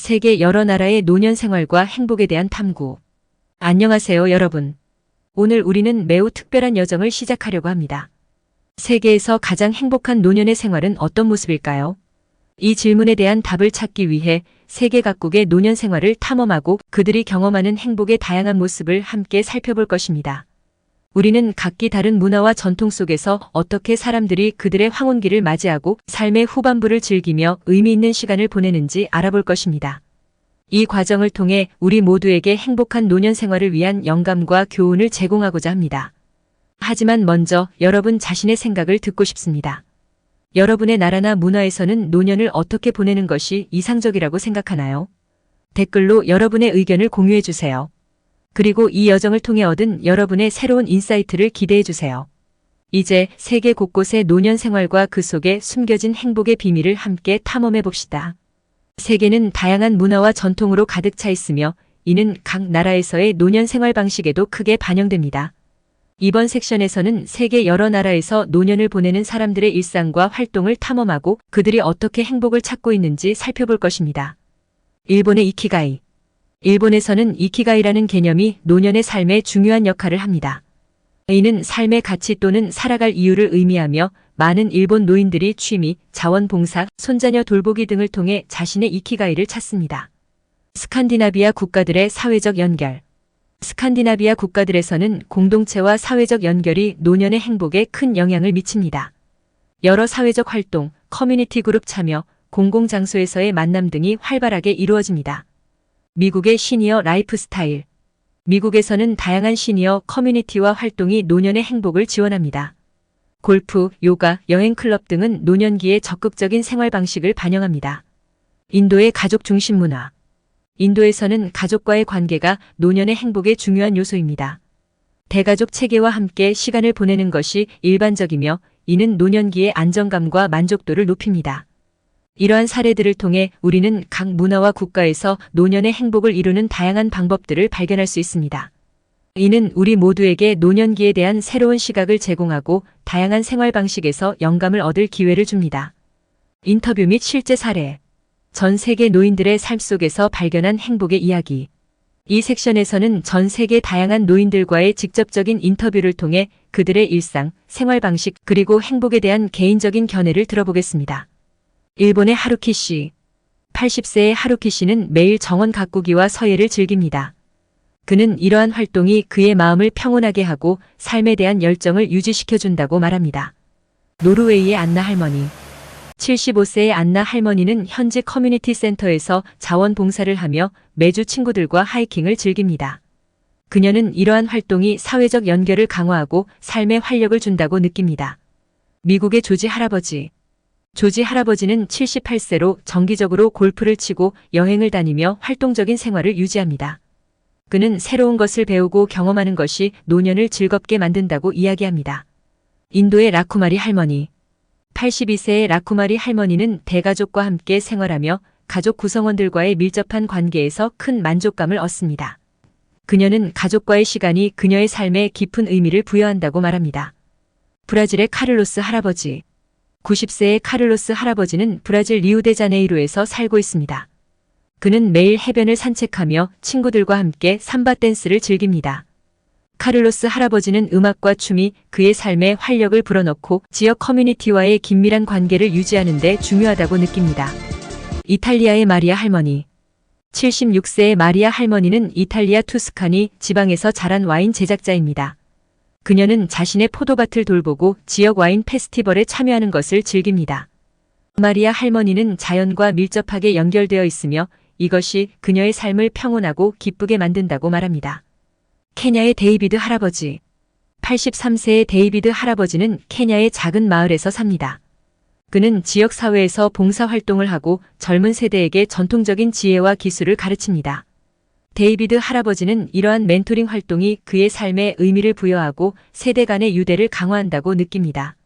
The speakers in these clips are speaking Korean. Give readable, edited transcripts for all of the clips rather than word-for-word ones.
세계 여러 나라의 노년 생활과 행복에 대한 탐구. 안녕하세요, 여러분. 오늘 우리는 매우 특별한 여정을 시작하려고 합니다. 세계에서 가장 행복한 노년의 생활은 어떤 모습일까요? 이 질문에 대한 답을 찾기 위해 세계 각국의 노년 생활을 탐험하고 그들이 경험하는 행복의 다양한 모습을 함께 살펴볼 것입니다. 우리는 각기 다른 문화와 전통 속에서 어떻게 사람들이 그들의 황혼기를 맞이하고 삶의 후반부를 즐기며 의미 있는 시간을 보내는지 알아볼 것입니다. 이 과정을 통해 우리 모두에게 행복한 노년 생활을 위한 영감과 교훈을 제공하고자 합니다. 하지만 먼저 여러분 자신의 생각을 듣고 싶습니다. 여러분의 나라나 문화에서는 노년을 어떻게 보내는 것이 이상적이라고 생각하나요? 댓글로 여러분의 의견을 공유해 주세요. 그리고 이 여정을 통해 얻은 여러분의 새로운 인사이트를 기대해 주세요. 이제 세계 곳곳의 노년 생활과 그 속에 숨겨진 행복의 비밀을 함께 탐험해 봅시다. 세계는 다양한 문화와 전통으로 가득 차 있으며 이는 각 나라에서의 노년 생활 방식에도 크게 반영됩니다. 이번 섹션에서는 세계 여러 나라에서 노년을 보내는 사람들의 일상과 활동을 탐험하고 그들이 어떻게 행복을 찾고 있는지 살펴볼 것입니다. 일본의 이키가이. 일본에서는 이키가이라는 개념이 노년의 삶에 중요한 역할을 합니다. 이는 삶의 가치 또는 살아갈 이유를 의미하며 많은 일본 노인들이 취미, 자원봉사, 손자녀 돌보기 등을 통해 자신의 이키가이를 찾습니다. 스칸디나비아 국가들의 사회적 연결. 스칸디나비아 국가들에서는 공동체와 사회적 연결이 노년의 행복에 큰 영향을 미칩니다. 여러 사회적 활동, 커뮤니티 그룹 참여, 공공장소에서의 만남 등이 활발하게 이루어집니다. 미국의 시니어 라이프 스타일. 미국에서는 다양한 시니어 커뮤니티와 활동이 노년의 행복을 지원합니다. 골프, 요가, 여행 클럽 등은 노년기의 적극적인 생활 방식을 반영합니다. 인도의 가족 중심 문화. 인도에서는 가족과의 관계가 노년의 행복의 중요한 요소입니다. 대가족 체계와 함께 시간을 보내는 것이 일반적이며 이는 노년기의 안정감과 만족도를 높입니다. 이러한 사례들을 통해 우리는 각 문화와 국가에서 노년의 행복을 이루는 다양한 방법들을 발견할 수 있습니다. 이는 우리 모두에게 노년기에 대한 새로운 시각을 제공하고 다양한 생활 방식에서 영감을 얻을 기회를 줍니다. 인터뷰 및 실제 사례. 전 세계 노인들의 삶 속에서 발견한 행복의 이야기. 이 섹션에서는 전 세계 다양한 노인들과의 직접적인 인터뷰를 통해 그들의 일상, 생활 방식, 그리고 행복에 대한 개인적인 견해를 들어보겠습니다. 일본의 하루키 씨. 80세의 하루키 씨는 매일 정원 가꾸기와 서예를 즐깁니다. 그는 이러한 활동이 그의 마음을 평온하게 하고 삶에 대한 열정을 유지시켜준다고 말합니다. 노르웨이의 안나 할머니. 75세의 안나 할머니는 현지 커뮤니티 센터에서 자원봉사를 하며 매주 친구들과 하이킹을 즐깁니다. 그녀는 이러한 활동이 사회적 연결을 강화하고 삶에 활력을 준다고 느낍니다. 미국의 조지 할아버지. 조지 할아버지는 78세로 정기적으로 골프를 치고 여행을 다니며 활동적인 생활을 유지합니다. 그는 새로운 것을 배우고 경험하는 것이 노년을 즐겁게 만든다고 이야기합니다. 인도의 라쿠마리 할머니. 82세의 라쿠마리 할머니는 대가족과 함께 생활하며 가족 구성원들과의 밀접한 관계에서 큰 만족감을 얻습니다. 그녀는 가족과의 시간이 그녀의 삶에 깊은 의미를 부여한다고 말합니다. 브라질의 카를로스 할아버지. 90세의 카를로스 할아버지는 브라질 리우데자네이루에서 살고 있습니다. 그는 매일 해변을 산책하며 친구들과 함께 삼바 댄스를 즐깁니다. 카를로스 할아버지는 음악과 춤이 그의 삶에 활력을 불어넣고 지역 커뮤니티와의 긴밀한 관계를 유지하는 데 중요하다고 느낍니다. 이탈리아의 마리아 할머니. 76세의 마리아 할머니는 이탈리아 투스카니 지방에서 자란 와인 제작자입니다. 그녀는 자신의 포도밭을 돌보고 지역 와인 페스티벌에 참여하는 것을 즐깁니다. 마리아 할머니는 자연과 밀접하게 연결되어 있으며 이것이 그녀의 삶을 평온하고 기쁘게 만든다고 말합니다. 케냐의 데이비드 할아버지. 83세의 데이비드 할아버지는 케냐의 작은 마을에서 삽니다. 그는 지역 사회에서 봉사활동을 하고 젊은 세대에게 전통적인 지혜와 기술을 가르칩니다. 데이비드 할아버지는 이러한 멘토링 활동이 그의 삶에 의미를 부여하고 세대 간의 유대를 강화한다고 느낍니다.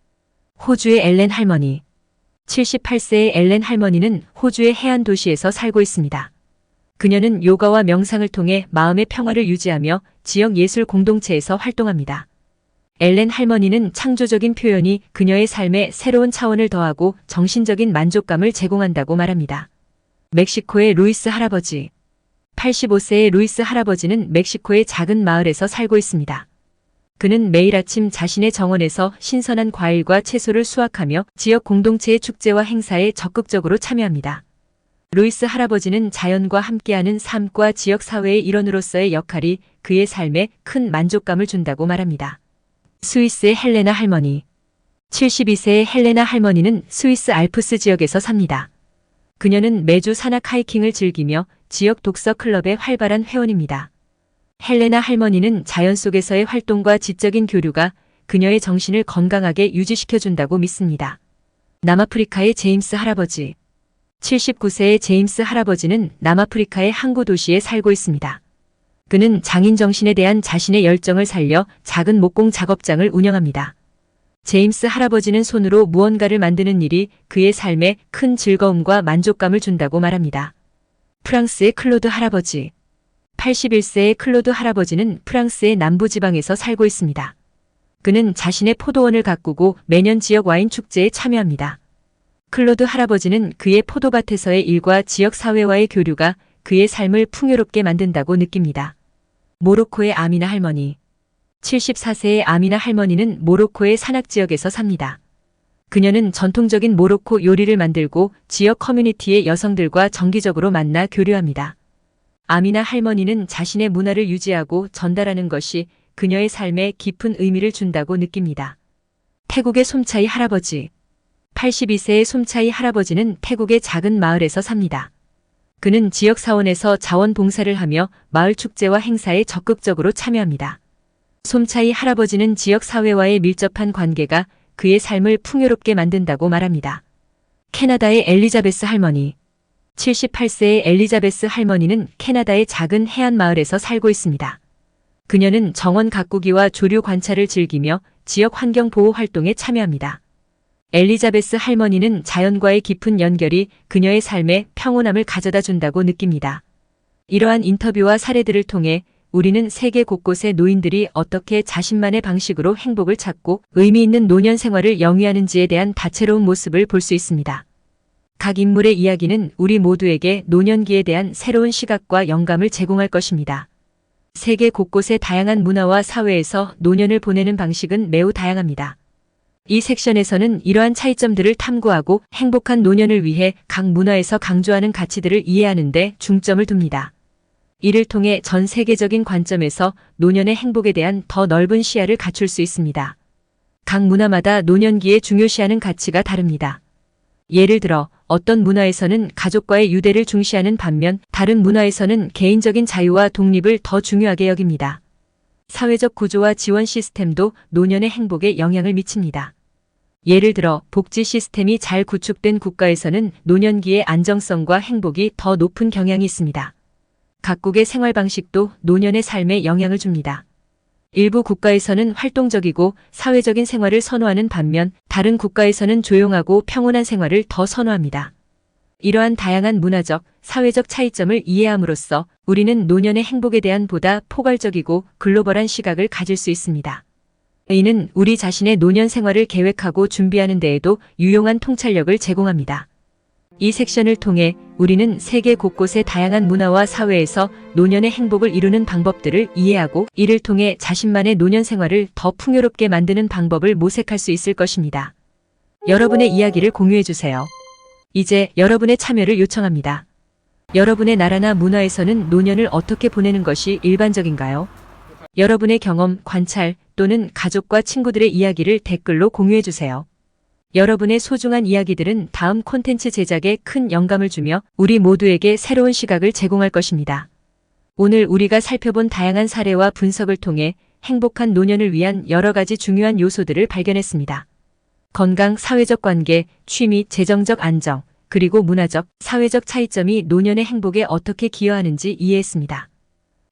호주의 엘렌 할머니. 78세의 엘렌 할머니는 호주의 해안 도시에서 살고 있습니다. 그녀는 요가와 명상을 통해 마음의 평화를 유지하며 지역 예술 공동체에서 활동합니다. 엘렌 할머니는 창조적인 표현이 그녀의 삶에 새로운 차원을 더하고 정신적인 만족감을 제공한다고 말합니다. 멕시코의 루이스 할아버지. 85세의 루이스 할아버지는 멕시코의 작은 마을에서 살고 있습니다. 그는 매일 아침 자신의 정원에서 신선한 과일과 채소를 수확하며 지역 공동체의 축제와 행사에 적극적으로 참여합니다. 루이스 할아버지는 자연과 함께하는 삶과 지역 사회의 일원으로서의 역할이 그의 삶에 큰 만족감을 준다고 말합니다. 스위스의 헬레나 할머니. 72세의 헬레나 할머니는 스위스 알프스 지역에서 삽니다. 그녀는 매주 산악 하이킹을 즐기며 지역 독서 클럽의 활발한 회원입니다. 헬레나 할머니는 자연 속에서의 활동과 지적인 교류가 그녀의 정신을 건강하게 유지시켜준다고 믿습니다. 남아프리카의 제임스 할아버지. 79세의 제임스 할아버지는 남아프리카의 항구 도시에 살고 있습니다. 그는 장인 정신에 대한 자신의 열정을 살려 작은 목공 작업장을 운영합니다. 제임스 할아버지는 손으로 무언가를 만드는 일이 그의 삶에 큰 즐거움과 만족감을 준다고 말합니다. 프랑스의 클로드 할아버지. 81세의 클로드 할아버지는 프랑스의 남부지방에서 살고 있습니다. 그는 자신의 포도원을 가꾸고 매년 지역 와인 축제에 참여합니다. 클로드 할아버지는 그의 포도밭에서의 일과 지역 사회와의 교류가 그의 삶을 풍요롭게 만든다고 느낍니다. 모로코의 아미나 할머니. 74세의 아미나 할머니는 모로코의 산악지역에서 삽니다. 그녀는 전통적인 모로코 요리를 만들고 지역 커뮤니티의 여성들과 정기적으로 만나 교류합니다. 아미나 할머니는 자신의 문화를 유지하고 전달하는 것이 그녀의 삶에 깊은 의미를 준다고 느낍니다. 태국의 솜차이 할아버지. 82세의 솜차이 할아버지는 태국의 작은 마을에서 삽니다. 그는 지역 사원에서 자원봉사를 하며 마을 축제와 행사에 적극적으로 참여합니다. 솜차이 할아버지는 지역 사회와의 밀접한 관계가 그의 삶을 풍요롭게 만든다고 말합니다. 캐나다의 엘리자베스 할머니. 78세의 엘리자베스 할머니는 캐나다의 작은 해안 마을에서 살고 있습니다. 그녀는 정원 가꾸기와 조류 관찰을 즐기며 지역 환경 보호 활동에 참여합니다. 엘리자베스 할머니는 자연과의 깊은 연결이 그녀의 삶에 평온함을 가져다 준다고 느낍니다. 이러한 인터뷰와 사례들을 통해 우리는 세계 곳곳의 노인들이 어떻게 자신만의 방식으로 행복을 찾고 의미 있는 노년 생활을 영위하는지에 대한 다채로운 모습을 볼 수 있습니다. 각 인물의 이야기는 우리 모두에게 노년기에 대한 새로운 시각과 영감을 제공할 것입니다. 세계 곳곳의 다양한 문화와 사회에서 노년을 보내는 방식은 매우 다양합니다. 이 섹션에서는 이러한 차이점들을 탐구하고 행복한 노년을 위해 각 문화에서 강조하는 가치들을 이해하는 데 중점을 둡니다. 이를 통해 전 세계적인 관점에서 노년의 행복에 대한 더 넓은 시야를 갖출 수 있습니다. 각 문화마다 노년기에 중요시하는 가치가 다릅니다. 예를 들어 어떤 문화에서는 가족과의 유대를 중시하는 반면 다른 문화에서는 개인적인 자유와 독립을 더 중요하게 여깁니다. 사회적 구조와 지원 시스템도 노년의 행복에 영향을 미칩니다. 예를 들어 복지 시스템이 잘 구축된 국가에서는 노년기의 안정성과 행복이 더 높은 경향이 있습니다. 각국의 생활 방식도 노년의 삶에 영향을 줍니다. 일부 국가에서는 활동적이고 사회적인 생활을 선호하는 반면 다른 국가에서는 조용하고 평온한 생활을 더 선호합니다. 이러한 다양한 문화적, 사회적 차이점을 이해함으로써 우리는 노년의 행복에 대한 보다 포괄적이고 글로벌한 시각을 가질 수 있습니다. 이는 우리 자신의 노년 생활을 계획하고 준비하는 데에도 유용한 통찰력을 제공합니다. 이 섹션을 통해 우리는 세계 곳곳의 다양한 문화와 사회에서 노년의 행복을 이루는 방법들을 이해하고 이를 통해 자신만의 노년 생활을 더 풍요롭게 만드는 방법을 모색할 수 있을 것입니다. 여러분의 이야기를 공유해주세요. 이제 여러분의 참여를 요청합니다. 여러분의 나라나 문화에서는 노년을 어떻게 보내는 것이 일반적인가요? 여러분의 경험, 관찰 또는 가족과 친구들의 이야기를 댓글로 공유해주세요. 여러분의 소중한 이야기들은 다음 콘텐츠 제작에 큰 영감을 주며 우리 모두에게 새로운 시각을 제공할 것입니다. 오늘 우리가 살펴본 다양한 사례와 분석을 통해 행복한 노년을 위한 여러 가지 중요한 요소들을 발견했습니다. 건강, 사회적 관계, 취미, 재정적 안정, 그리고 문화적, 사회적 차이점이 노년의 행복에 어떻게 기여하는지 이해했습니다.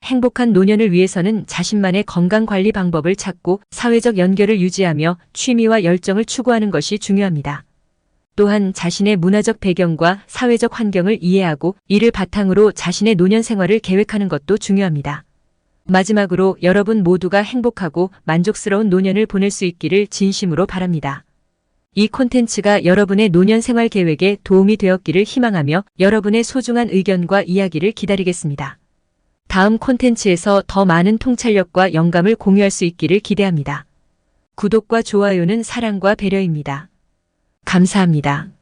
행복한 노년을 위해서는 자신만의 건강관리 방법을 찾고 사회적 연결을 유지하며 취미와 열정을 추구하는 것이 중요합니다. 또한 자신의 문화적 배경과 사회적 환경을 이해하고 이를 바탕으로 자신의 노년 생활을 계획하는 것도 중요합니다. 마지막으로 여러분 모두가 행복하고 만족스러운 노년을 보낼 수 있기를 진심으로 바랍니다. 이 콘텐츠가 여러분의 노년 생활 계획에 도움이 되었기를 희망하며 여러분의 소중한 의견과 이야기를 기다리겠습니다. 다음 콘텐츠에서 더 많은 통찰력과 영감을 공유할 수 있기를 기대합니다. 구독과 좋아요는 사랑과 배려입니다. 감사합니다.